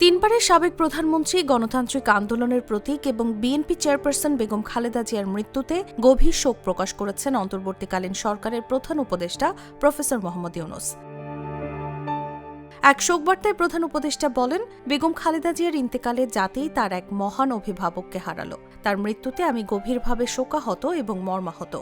তিনবারের সাবেক প্রধানমন্ত্রী, গণতান্ত্রিক আন্দোলনের প্রতীক এবং বিএনপি চেয়ারপারসন বেগম খালেদা জিয়ার মৃত্যুতে গভীর শোক প্রকাশ করেছেন অন্তর্বর্তীকালীন সরকারের প্রধান উপদেষ্টা প্রফেসর মোহাম্মদ ইউনূস। এক শোকবার্তায় প্রধান উপদেষ্টা বলেন, বেগম খালেদা জিয়ার ইন্তেকালে জাতি তার এক মহান অভিভাবককে হারালো। তার মৃত্যুতে আমি গভীরভাবে শোকাহত এবং মর্মাহত।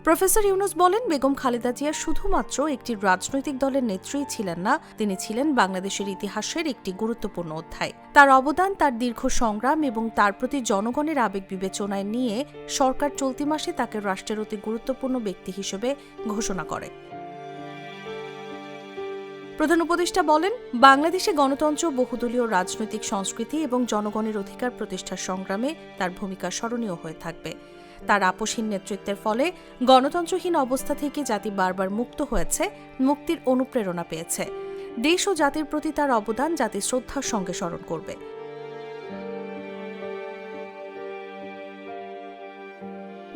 প্রফেসর ইউনূস বলেন, বেগম খালেদা জিয়া শুধুমাত্র একটি রাজনৈতিক দলের নেত্রীই ছিলেন না, তিনি ছিলেন বাংলাদেশের ইতিহাসের একটি গুরুত্বপূর্ণ অধ্যায়। তার অবদান, তার দীর্ঘ সংগ্রাম এবং তার প্রতি জনগণের আবেগ বিবেচনায় নিয়ে সরকার চলতি মাসে তাকে রাষ্ট্রের অতি গুরুত্বপূর্ণ ব্যক্তি হিসেবে ঘোষণা করে। প্রধান উপদেষ্টা বলেন, বাংলাদেশে গণতন্ত্র, বহুদলীয় রাজনৈতিক সংস্কৃতি এবং জনগণের অধিকার প্রতিষ্ঠার সংগ্রামে তার ভূমিকা স্মরণীয় হয়ে থাকবে। তার আপোষহীন নেতৃত্বের ফলে গণতন্ত্রহীন অবস্থা থেকে জাতি বারবার মুক্ত হয়েছে, মুক্তির অনুপ্রেরণা পেয়েছে। দেশ ও জাতির প্রতি তার অবদান জাতি শ্রদ্ধার সঙ্গে স্মরণ করবে।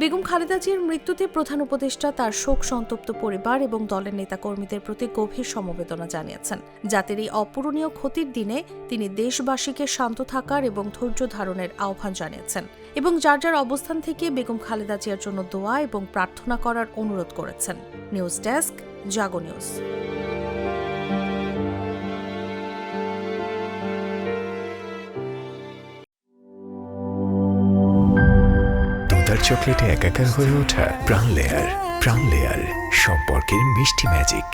বেগম খালেদা জিয়ার মৃত্যুতে প্রধান উপদেষ্টা তার শোক সন্তপ্ত পরিবার এবং দলের নেতাকর্মীদের প্রতি গভীর সমবেদনা জানিয়েছেন। জাতির এই অপূরণীয় ক্ষতির দিনে তিনি দেশবাসীকে শান্ত থাকার এবং ধৈর্য ধারণের আহ্বান জানিয়েছেন এবং যার যার অবস্থান থেকে বেগম খালেদা জিয়ার জন্য দোয়া এবং প্রার্থনা করার অনুরোধ করেছেন। নিউজ ডেস্ক, জাগো নিউজ। চকলেটে একাকার হয়ে ওঠা প্রাণ লেয়ার সম্পর্কের মিষ্টি ম্যাজিক।